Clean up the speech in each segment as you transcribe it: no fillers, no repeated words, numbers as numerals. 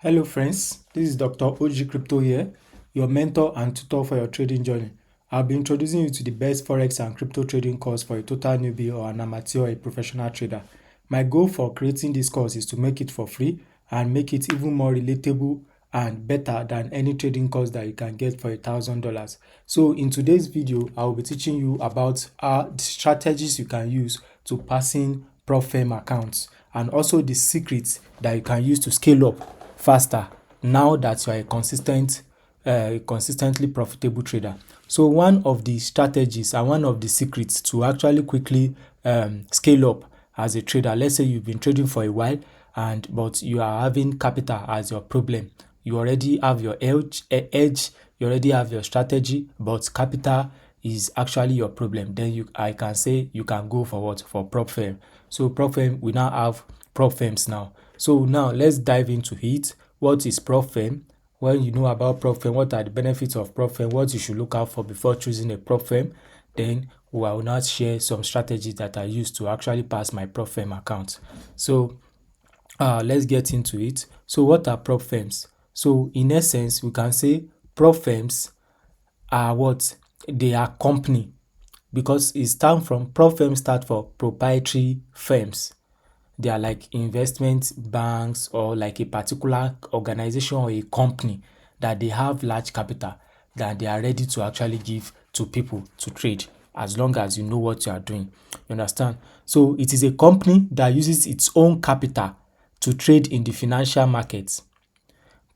Hello friends, this is Dr. OG Crypto here, your mentor and tutor for your trading journey. I'll be introducing you to the best forex and crypto trading course for a total newbie or an amateur or a professional trader. My goal for creating this course is to make it for free and make it even more relatable and better than any trading course that you can get for $1,000. So in today's video, I will be teaching you about the strategies you can use to passing PropFirm accounts and also the secrets that you can use to scale up faster now that you are a consistently profitable trader. So one of the strategies and one of the secrets to actually quickly scale up as a trader, let's say you've been trading for a while but you are having capital as your problem. You already have your edge, you already have your strategy, but capital is actually your problem. Then I can say you can go for what? For PropFirm. So PropFirm, we now have PropFirms now. So now let's dive into it. What is PropFirm? When you know about PropFirm, what are the benefits of PropFirm? What you should look out for before choosing a PropFirm? Then we will now share some strategies that I use to actually pass my PropFirm account. So let's get into it. So what are PropFirms? So in essence, we can say PropFirms are what? They are company, because it stands from PropFirm start for proprietary firms. They are like investment banks or like a particular organization or a company that they have large capital that they are ready to actually give to people to trade, as long as you know what you are doing. You understand? So it is a company that uses its own capital to trade in the financial markets,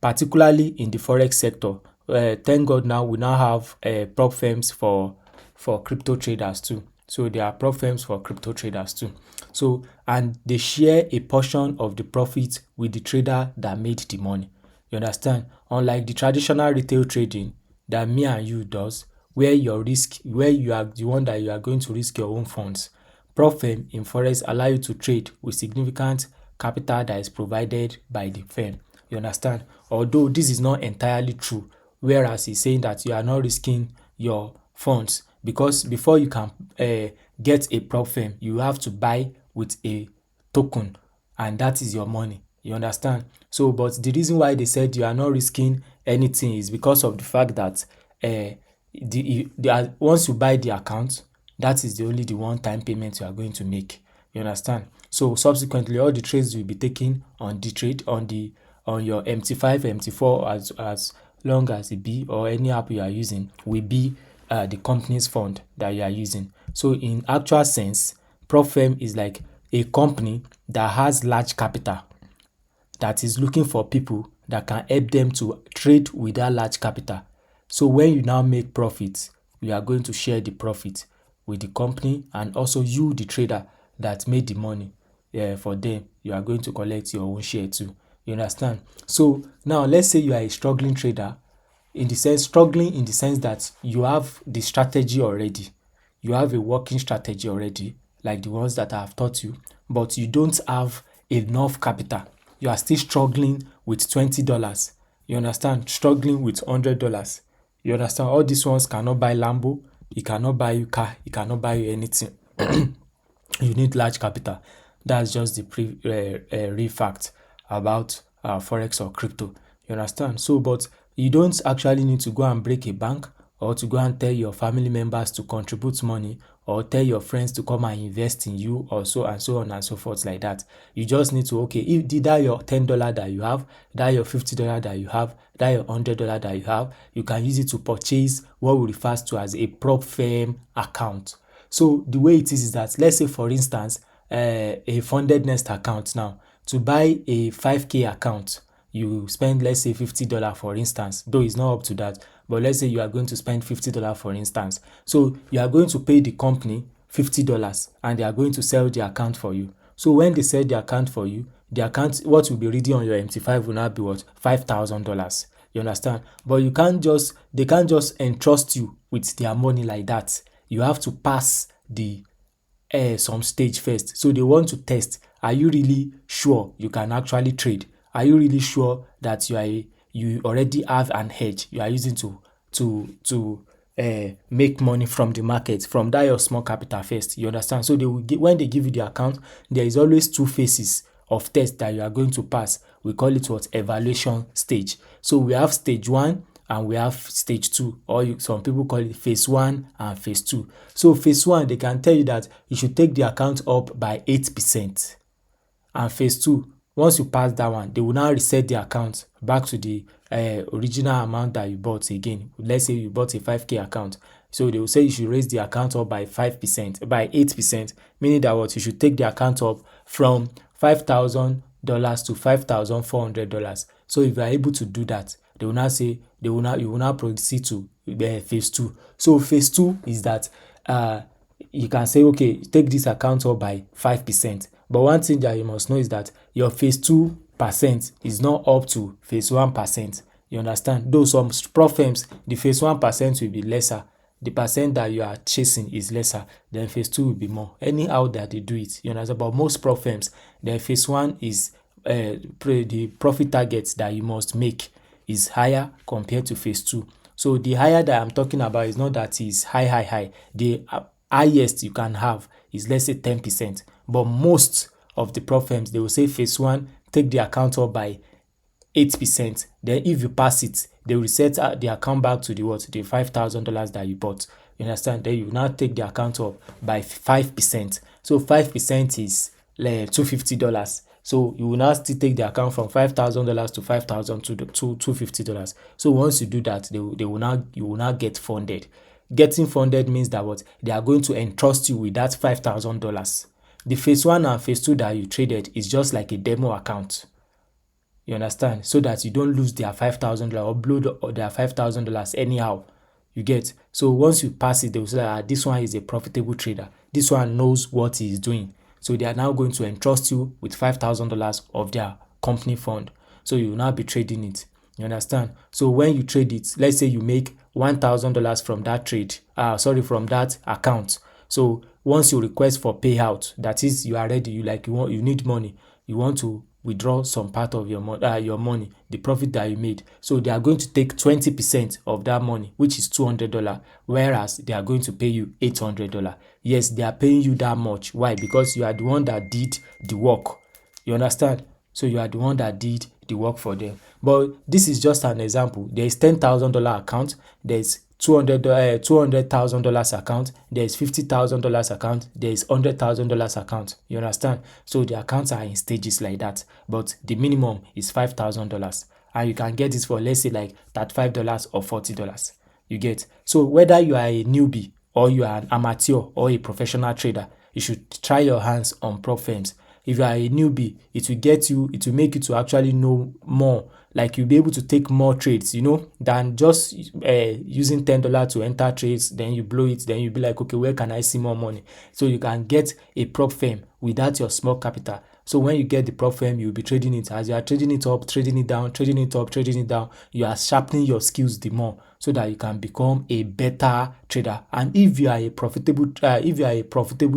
particularly in the forex sector. Thank God now we now have prop firms for crypto traders too. So there are prop firms for crypto traders too. So and they share a portion of the profit with the trader that made the money. You understand? Unlike the traditional retail trading that me and you does, where you are the one that you are going to risk your own funds. Prop firm in forex allow you to trade with significant capital that is provided by the firm. You understand? Although this is not entirely true, whereas he's saying that you are not risking your funds, because before you can get a prop firm, you have to buy with a token, and that is your money. You understand? So, but the reason why they said you are not risking anything is because of the fact that once you buy the account, that is the one-time payment you are going to make. You understand? So subsequently, all the trades will be taken on your MT5, MT4, as long as it be, or any app you are using will be the company's fund that you are using. So in actual sense, PropFirm is like a company that has large capital that is looking for people that can help them to trade with that large capital. So when you now make profits, you are going to share the profit with the company, and also you, the trader that made the money for them, you are going to collect your own share too. You understand? So now let's say you are a struggling trader, struggling in the sense that you have the strategy already. You have a working strategy already, like the ones that I have taught you, but you don't have enough capital. You are still struggling with $20. You understand? Struggling with $100. You understand? All these ones cannot buy Lambo, it cannot buy you car, it cannot buy you anything. You need large capital. That's just the real fact about forex or crypto. You understand? So, but you don't actually need to go and break a bank, or to go and tell your family members to contribute money, or tell your friends to come and invest in you, or so and so on and so forth like that. You just need to, okay, if that your $10 that you have, that your $50 that you have, that your $100 that you have, you can use it to purchase what we refer to as a prop firm account. So the way it is that, let's say for instance, a funded nest account now, to buy a 5k account, you spend, let's say, $50 for instance, though it's not up to that, but let's say you are going to spend $50 for instance. So you are going to pay the company $50 and they are going to sell the account for you. So when they sell the account for you, the account, what will be reading on your MT5 will now be what? $5,000. You understand? But they can't just entrust you with their money like that. You have to pass the some stage first. So they want to test, are you really sure you can actually trade? Are you really sure that you already have an hedge you are using to make money from the market, from that your small capital first? You understand? So when they give you the account, there is always two phases of test that you are going to pass. We call it what? Evaluation stage. So we have stage 1 and we have stage 2, or some people call it phase 1 and phase 2. So phase 1, they can tell you that you should take the account up by 8%. And phase 2, once you pass that one, they will now reset the account back to the original amount that you bought again. Let's say you bought a 5k account. So they will say you should raise the account up by 5%, by 8%, meaning that what you should take the account up from $5,000 to $5,400. So if you are able to do that, they will now say you will now proceed to phase 2. So phase 2 is that you can say, okay, take this account up by 5%. But one thing that you must know is that your phase 2% is not up to phase 1%. You understand? Though some prop firms, the phase 1% will be lesser. The percent that you are chasing is lesser. Then phase 2 will be more. Anyhow that they do it, you understand? But most prop firms, their phase 1 is the profit targets that you must make is higher compared to phase 2. So the higher that I'm talking about is not that it's high. The highest you can have is, let's say, 10%. But most of the prop firms, they will say phase 1, take the account up by 8%. Then if you pass it, they will reset the account back to the $5,000 that you bought. You understand? Then you now take the account up by 5%. So 5% is $250. So you will now still take the account from $5,000 to $5,000 to $250. So once you do that, you will now get funded. Getting funded means that what they are going to entrust you with that $5,000. The phase 1 and phase 2 that you traded is just like a demo account. You understand? So that you don't lose their $5,000 or blow their $5,000 anyhow. You get? So once you pass it, they will say, this one is a profitable trader. This one knows what he is doing. So they are now going to entrust you with $5,000 of their company fund. So you will now be trading it. You understand? So when you trade it, let's say you make $1,000 from that trade, from that account. So once you request for payout, that is, you are ready, you need money, you want to withdraw some part of your money, the profit that you made. So they are going to take 20% of that money, which is $200, whereas they are going to pay you $800. Yes, they are paying you that much. Why? Because you are the one that did the work. You understand? So you are the one that did the work for them. But this is just an example. There is $10,000 account. There is $200,000 account. There is $50,000 account. There is $100,000 account. You understand? So the accounts are in stages like that. But the minimum is $5,000, and you can get it for, let's say, like $35 or $40. You get? So whether you are a newbie or you are an amateur or a professional trader, you should try your hands on prop firms. If you are a newbie, it will make you to actually know more. Like you'll be able to take more trades, than just using $10 to enter trades, then you blow it, then you'll be like, okay, where can I see more money? So you can get a prop firm without your small capital. So when you get the prop firm, you'll be trading it. As you are trading it up, trading it down, trading it up, trading it down, you are sharpening your skills the more so that you can become a better trader. And if you are a profitable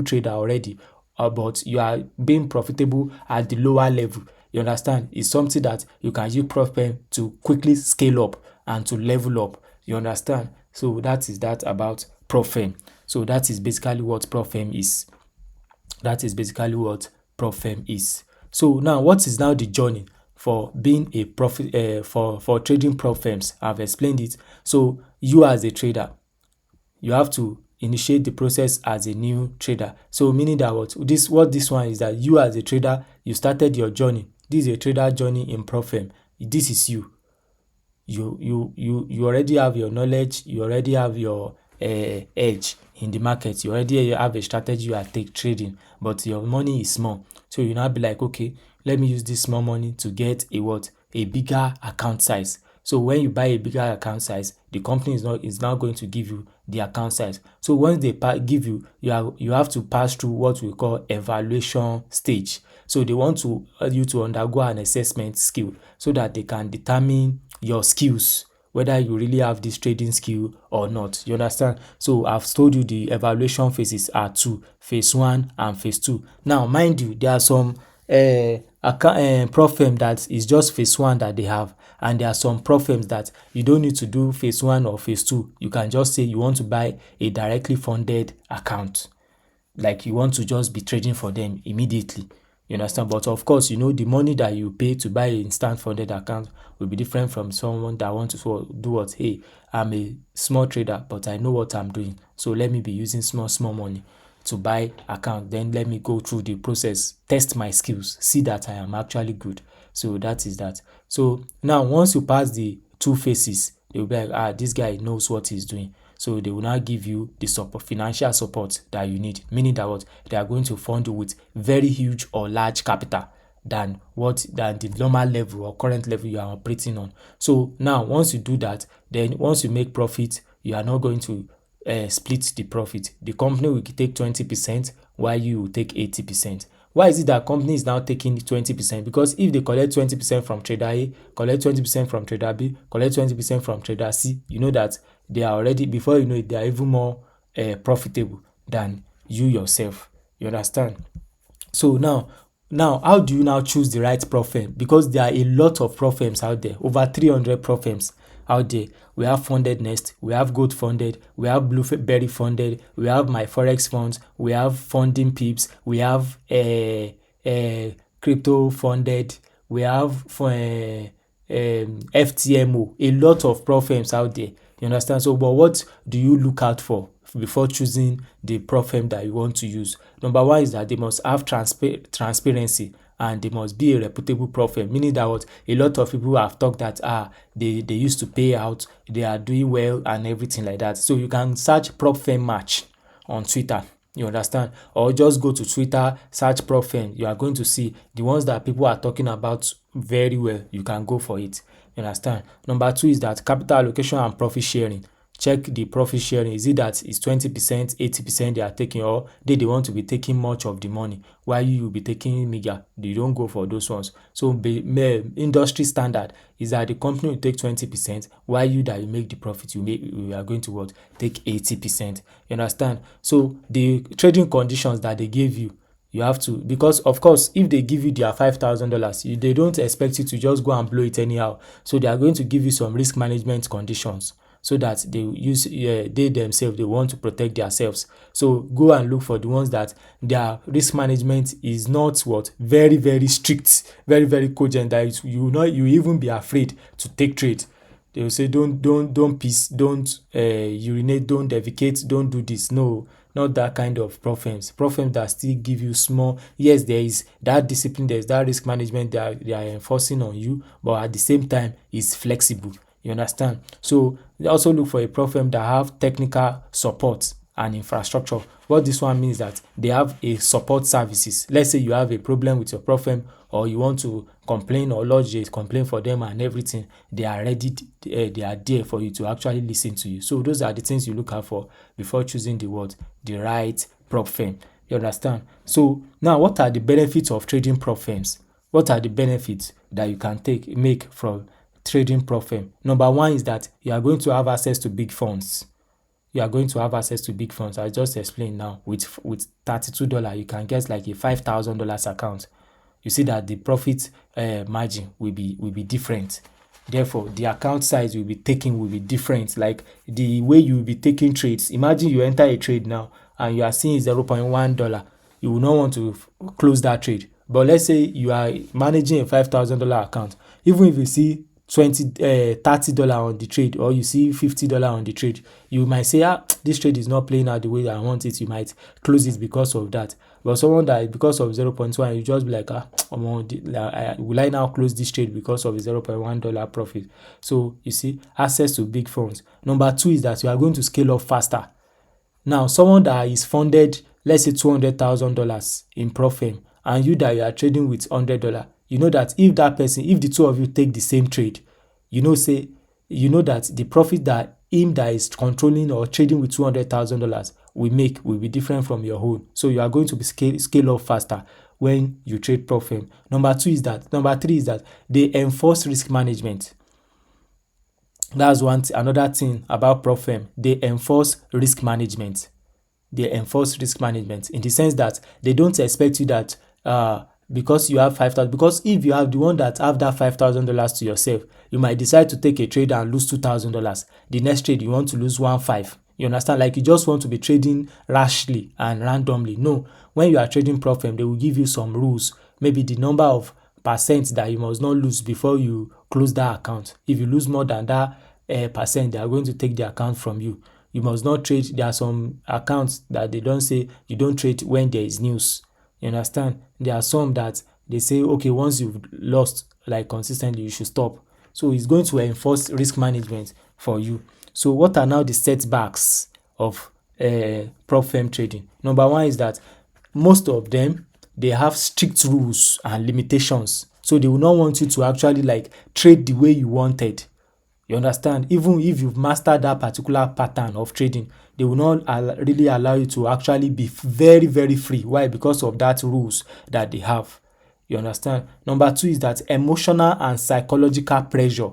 trader already, but you are being profitable at the lower level, you understand, it's something that you can use prop firm to quickly scale up and to level up. You understand? So that is that about prop firm. So that is basically what prop firm is. So now, what is now the journey for being a profit for trading prop firms? I've explained it. So you as a trader, you have to initiate the process as a new trader. So meaning that what this one is, that you as a trader, you started your journey. This is a trader journey in prop firm. This is you. You already have your knowledge. You already have your edge in the market. You already have a strategy you are trading, but your money is small. So you now be like, okay, let me use this small money to get a bigger account size. So when you buy a bigger account size, the company is now going to give you the account size. So once they give you have to pass through what we call evaluation stage. So they want you to undergo an assessment skill so that they can determine your skills, whether you really have this trading skill or not. You understand? So I've told you the evaluation phases are two: phase 1 and phase 2. Now, mind you, there are some prop firm that is just phase 1 that they have, and there are some prop firms that you don't need to do phase 1 or phase 2. You can just say you want to buy a directly funded account, like you want to just be trading for them immediately. You understand? But of course, the money that you pay to buy an instant funded account will be different from someone that wants to do what? Hey, I'm a small trader, but I know what I'm doing. So let me be using small money to buy account. Then let me go through the process, test my skills, see that I am actually good. So that is that. So now once you pass the two phases, they will be like, this guy knows what he's doing. So they will now give you the financial support that you need, meaning that what they are going to fund you with very huge or large capital than the normal level or current level you are operating on. So now once you do that, then once you make profit, you are not going to split the profit. The company will take 20% while you will take 80%. Why is it that company is now taking 20%? Because if they collect 20% from trader A, collect 20% from trader B, collect 20% from trader C, you know that they are already, before you know it, they are even more profitable than you yourself. You understand? So now how do you now choose the right prop firm? Because there are a lot of prop firms out there, over 300 prop firms out there. We have Funded Nest, we have Gold Funded, we have Blueberry Funded, we have My Forex Funds, we have Funding Pips, we have Crypto Funded, we have FTMO, a lot of prop firms out there. You understand? So, but what do you look out for before choosing the prop firm that you want to use? Number one is that they must have transparency, and they must be a reputable prop firm, meaning that what a lot of people have talked that they used to pay out, they are doing well and everything like that. So you can search prop firm match on Twitter. You understand? Or just go to Twitter, search prop firm. You are going to see the ones that people are talking about very well. You can go for it. You understand? Number two is that capital allocation and profit sharing. Check the profit sharing. Is it that it's 20%, 80% they are taking, or they want to be taking much of the money while you will be taking meager? They don't go for those ones. So industry standard is that the company will take 20% while you make the profit, you are going to what? Take 80%. You understand? So the trading conditions that they gave you have to, because of course if they give you their $5,000, they don't expect you to just go and blow it anyhow. So they are going to give you some risk management conditions, so that they themselves, they want to protect themselves. So go and look for the ones that their risk management is not very, very strict, very, very cogent, that you even be afraid to take trade. They will say don't piss, don't urinate, don't defecate, don't do this. No, not that kind of prop firms. Prop firms that still give you small. Yes, there is that discipline, there is that risk management they are enforcing on you, but at the same time, it's flexible. You understand? So they also look for a prop firm that have technical support and infrastructure. What this one means that they have a support services. Let's say you have a problem with your prop firm, or you want to complain or lodge a complaint for them and everything. They are ready. They are there for you to actually listen to you. So those are the things you look out for before choosing the right prop firm. You understand? So now, what are the benefits of trading prop firms? What are the benefits that you can make from trading prop firm? Number one is that you are going to have access to big funds. You are going to have access to big funds. I just explained now. With $32, you can get like a $5,000 account. You see that the profit margin will be different. Therefore, the account size will be different. Like the way you will be taking trades. Imagine you enter a trade now and you are seeing $0.1. You will not want to close that trade. But let's say you are managing a $5,000 account. Even if you see $30 on the trade, or you see $50 on the trade, you might say, this trade is not playing out the way I want it. You might close it because of that. But someone that because of 0.1, you just be like, will I now close this trade because of the $0.1 profit? So you see, access to big funds. Number two is that you are going to scale up faster. Now, someone that is funded, let's say $200,000 in prop firm, and you that you are trading with $100, you know that if the two of you take the same trade, you know that the profit that him that is controlling or trading with $200,000 will be different from your own. So you are going to be scale up faster when you trade prop firm. Number three is that they enforce risk management. That's another thing about prop firm. They enforce risk management. They enforce risk management in the sense that they don't expect you that because you have 5,000, because if you have the one that have that $5,000 to yourself, you might decide to take a trade and lose $2,000. The next trade you want to lose 1,500. You understand? Like you just want to be trading rashly and randomly. No, when you are trading prop firm, they will give you some rules, maybe the number of percent that you must not lose before you close that account. If you lose more than that percent, they are going to take the account from you. You must not trade. There are some accounts that they don't say you don't trade when there is news. You understand? There are some that they say, okay, once you've lost like consistently, you should stop. So it's going to enforce risk management for you. So what are now the setbacks of prop firm trading? Number one is that most of them, they have strict rules and limitations. So they will not want you to actually like trade the way you wanted. You understand? Even if you've mastered that particular pattern of trading, they will not really allow you to actually be very, very free. Why? Because of that rules that they have. You understand? Number two is that emotional and psychological pressure.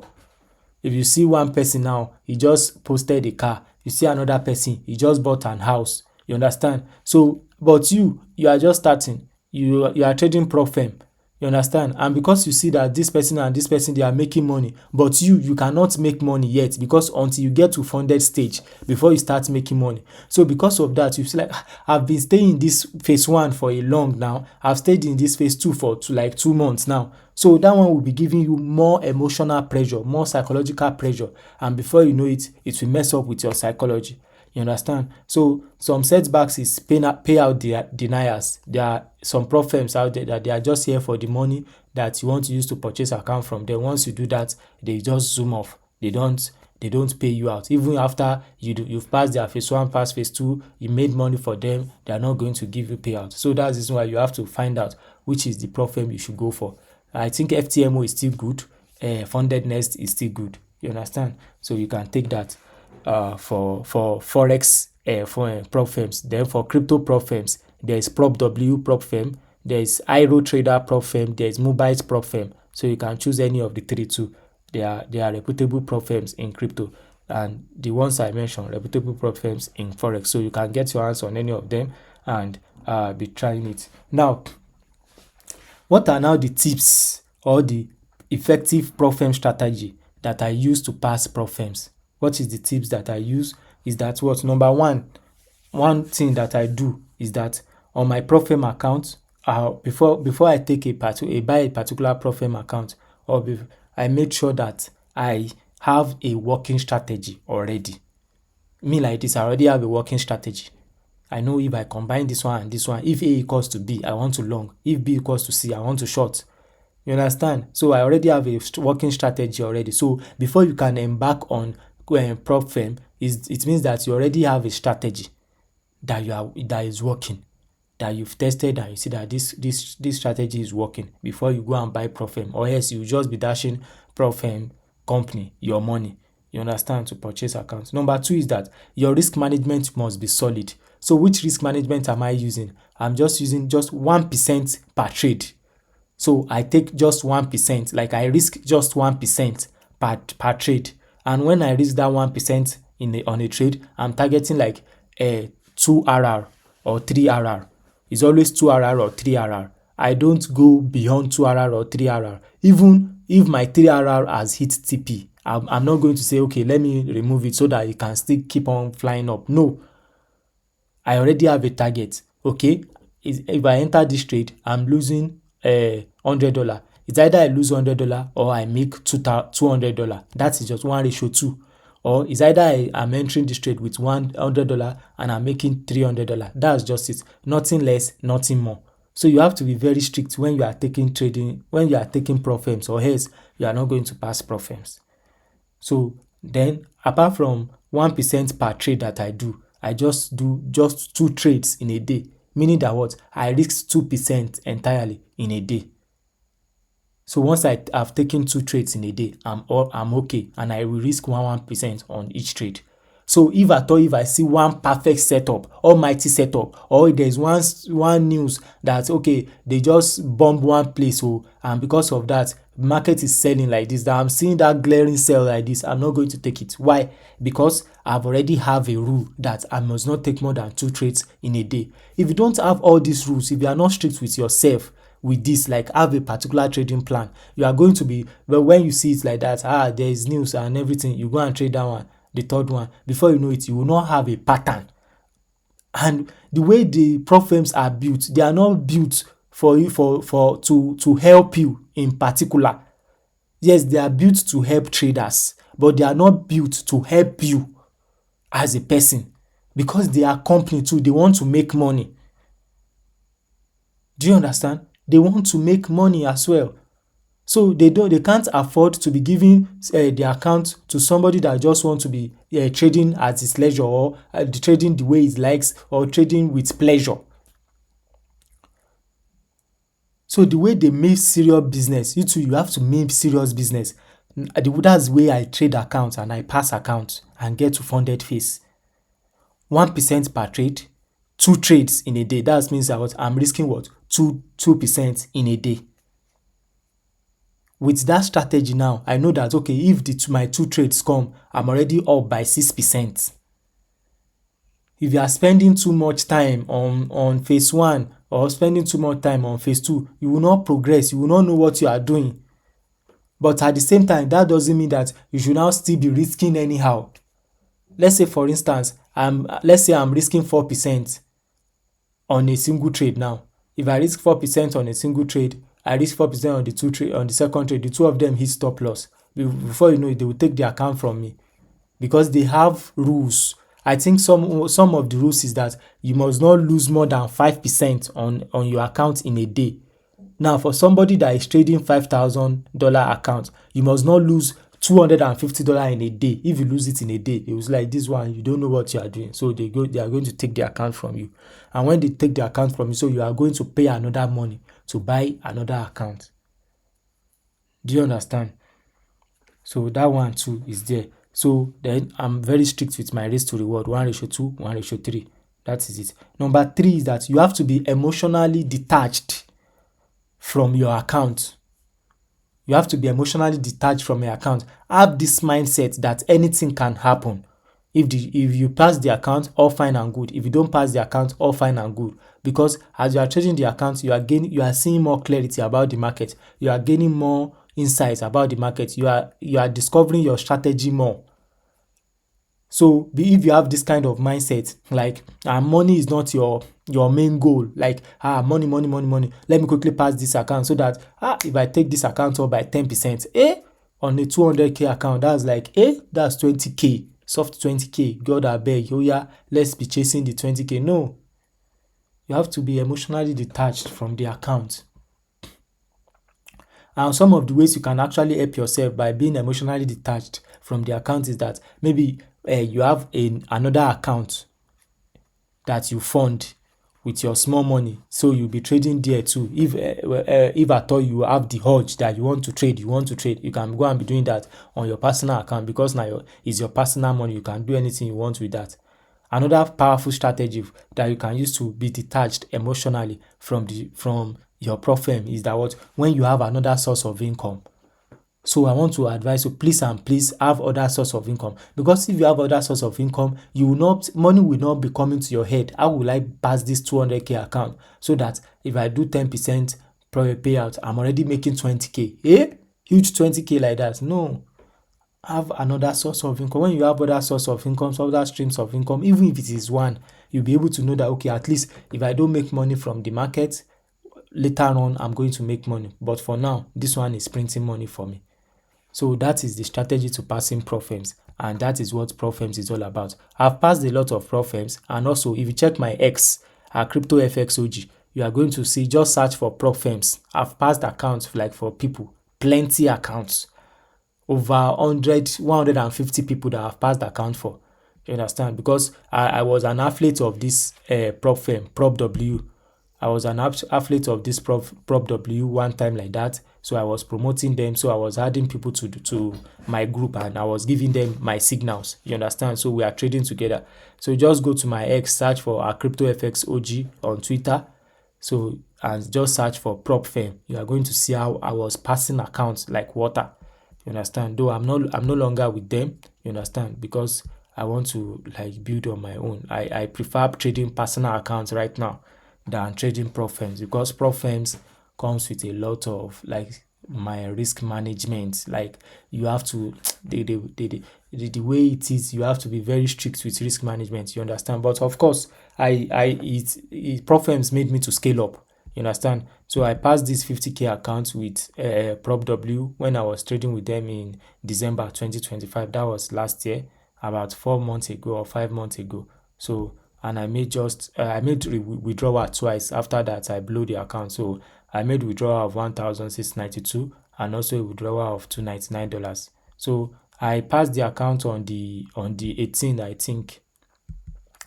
If you see one person now, he just posted a car. You see another person, he just bought an house. You understand? So, but you are just starting. You are trading prop firm. You understand? And because you see that this person and this person, they are making money, but you cannot make money yet, because until you get to funded stage before you start making money. So because of that, you feel like, I've been staying in this phase one for a long now. I've stayed in this phase two for like 2 months now. So that one will be giving you more emotional pressure, more psychological pressure. And before you know it, it will mess up with your psychology. You understand? So some setbacks is payout deniers. There are some prop firms out there that they are just here for the money that you want to use to purchase account from them. Once you do that, they just zoom off. They don't pay you out. Even after you've passed their phase one, past phase two, you made money for them, they are not going to give you payout. So that's why you have to find out which is the prop firm you should go for. I think FTMO is still good. Funded Nest is still good. You understand? So you can take that for forex for prop firms. Then for crypto prop firms, there is PropW prop firm, there is Iro Trader prop firm, there is Mobite prop firm. So you can choose any of the three too. They are reputable prop firms in crypto, and the ones I mentioned, reputable prop firms in forex. So you can get your hands on any of them and be trying it. Now, what are now the tips or the effective prop firm strategy that I use to pass prop firms? What is the tips that I use? Is that what? Number one thing that I do is that on my prop firm account, before I take buy a particular prop firm account, I make sure that I have a working strategy already. Me like this, I already have a working strategy. I know if I combine this one and this one, if A equals to B, I want to long. If B equals to C, I want to short. You understand? So I already have a working strategy already. So before you can embark on prop firm, it means that you already have a strategy that is working, that you've tested and you see that this strategy is working before you go and buy prop firm, or else you just be dashing prop firm company your money. You understand? To purchase accounts. Number two is that your risk management must be solid. So which risk management am I using? I'm just using just 1% per trade. So I take just 1%, like I risk just 1% per trade. And when I risk that 1% on a trade, I'm targeting like a 2 RR or 3 RR. It's always 2 RR or 3 RR. I don't go beyond 2 RR or 3 RR. Even if my 3 RR has hit TP, I'm not going to say, okay, let me remove it so that it can still keep on flying up. No. I already have a target. Okay, if I enter this trade, I'm losing $100. It's either I lose $100 or I make $200. That is just 1:2. Or it's either I'm entering this trade with $100 and I'm making $300. That's just it. Nothing less, nothing more. So you have to be very strict when you are taking prop firms, or else you are not going to pass prop firms. So then, apart from 1% per trade that I do, I just do just 2 trades in a day. Meaning that what? I risk 2% entirely in a day. So once I have taken 2 trades in a day, I'm okay, and I will risk 1% on each trade. So if I see one perfect setup, almighty setup, or there's one news that okay, they just bomb one place, and because of that, market is selling like this, that I'm seeing that glaring sell like this, I'm not going to take it. Why? Because I've already have a rule that I must not take more than 2 trades in a day. If you don't have all these rules, if you are not strict with yourself with this, like have a particular trading plan, you are going to be, but when you see it like that, there is news and everything, you go and trade that one, the third one, before you know it, you will not have a pattern. And the way the prop firms are built, they are not built for you to help you in particular. Yes, they are built to help traders, but they are not built to help you as a person, because they are company too. They want to make money. Do you understand? They want to make money as well. So they can't afford to be giving their account to somebody that just want to be trading at his leisure, or trading the way he likes, or trading with pleasure. So the way they make serious business, you too, you have to make serious business. That's the way I trade accounts and I pass accounts and get to funded phase. 1% per trade, 2 trades in a day. That means I'm risking what? 2% in a day. With that strategy now, I know that, okay, if my 2 trades come, I'm already up by 6%. If you are spending too much time on phase 1 or spending too much time on phase 2, you will not progress. You will not know what you are doing. But at the same time, that doesn't mean that you should now still be risking anyhow. Let's say, for instance, let's say I'm risking 4% on a single trade now. If I risk 4% on a single trade, I risk 4% on the second trade, the two of them hit stop loss. Before you know it, they will take the account from me, because they have rules. I think some of the rules is that you must not lose more than 5% on your account in a day. Now, for somebody that is trading $5,000 account, you must not lose $250 in a day. If you lose it in a day, it was like, this one, you don't know what you are doing. So they are going to take the account from you. And when they take the account from you, so you are going to pay another money to buy another account. Do you understand? So that one too is there. So then I'm very strict with my risk to reward, 1:2, 1:3. That is it. Number 3 is that you have to be emotionally detached from your account. You have to be emotionally detached from your account. Have this mindset that anything can happen. If you pass the account, all fine and good. If you don't pass the account, all fine and good. Because as you are trading the account, you are seeing more clarity about the market. You are gaining more insights about the market. You are discovering your strategy more. So if you have this kind of mindset, like money is not your main goal, like money, let me quickly pass this account, so that if I take this account up by 10%, on a 200k account, that's like that's 20k, soft 20k. God abeg, oh yeah, let's be chasing the 20k. No, you have to be emotionally detached from the account. And some of the ways you can actually help yourself by being emotionally detached from the account is that maybe you have another account that you fund with your small money, so you'll be trading there too. If at all you have the urge that you want to trade, you can go and be doing that on your personal account, because now it's your personal money. You can do anything you want with that. Another powerful strategy that you can use to be detached emotionally from your prop firm is that when you have another source of income. So I want to advise you, please and please have other source of income, because if you have other source of income, money will not be coming to your head. How will I pass this 200k account so that if I do 10% payout, I'm already making 20k? Huge 20k like that? No. Have another source of income. When you have other source of income, other streams of income, even if it is one, you'll be able to know that, okay, at least if I don't make money from the market, later on I'm going to make money. But for now, this one is printing money for me. So that is the strategy to passing prop firms, and that is what prop firms is all about. I've passed a lot of prop firms, and also if you check my X at CryptoFXOG, you are going to see, just search for prop firms. I've passed accounts for people, plenty accounts, over 150 people that have passed account for. You understand? Because I was an affiliate of this prop firm, Prop W. I was an affiliate of this Prop W one time like that. So I was promoting them. So I was adding people to my group, and I was giving them my signals. You understand? So we are trading together. So just go to my X, search for CryptoFXOG on Twitter. So, and just search for prop firm. You are going to see how I was passing accounts like water. You understand? Though I'm no longer with them. You understand? Because I want to build on my own. I prefer trading personal accounts right now than trading prop firms, because prop firms comes with a lot of my risk management. You have to the way it is, you have to be very strict with risk management. You understand? But of course, prop firms made me to scale up. You understand? So I passed this 50K account with Prop W when I was trading with them in December 2025. That was last year, about 4 months ago or 5 months ago. So, and I made withdrawal twice. After that, I blew the account. So I made withdrawal of 1,692 and also a withdrawal of $299. So I passed the account on the 18th, I think.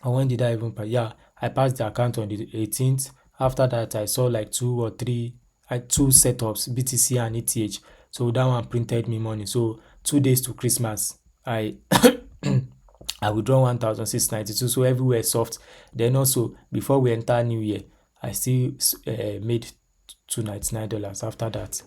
Or when did I even pass? Yeah, I passed the account on the 18th. After that, I saw like two setups, BTC and ETH. So that one printed me money. So 2 days to Christmas, I I withdraw 1,692. So everywhere soft. Then also before we enter New Year, I still made $299. After that,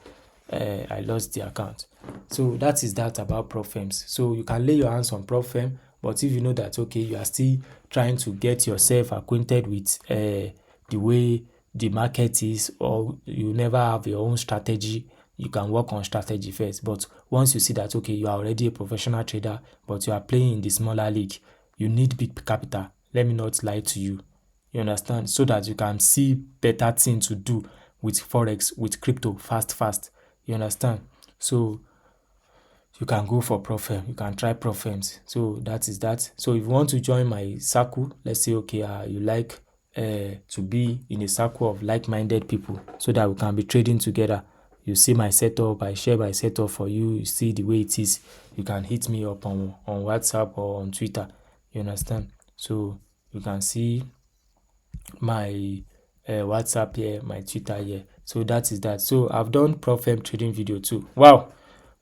I lost the account. So that is that about prop firms. So you can lay your hands on prop firm, but if you know that okay, you are still trying to get yourself acquainted with the way the market is, or you never have your own strategy, you can work on strategy first. But once you see that okay, you are already a professional trader, but you are playing in the smaller league, you need big capital. Let me not lie to you. You understand? So that you can see better things to do with forex, with crypto, fast. You understand? So you can go for prop firm, you can try prop firms. So that is that. So if you want to join my circle, let's say okay, you like to be in a circle of like-minded people so that we can be trading together. You see my setup, I share my setup for you, you see the way it is. You can hit me up on WhatsApp or on Twitter. You understand? So you can see my WhatsApp here, my Twitter here. So that is that. So I've done prop firm trading video too. Wow,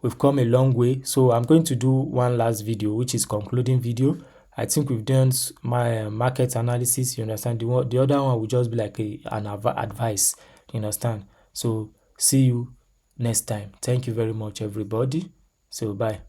we've come a long way. So I'm going to do one last video, which is concluding video. I think we've done my market analysis. You understand? The other one will just be like an advice. You understand? So see you next time. Thank you very much, everybody. So bye.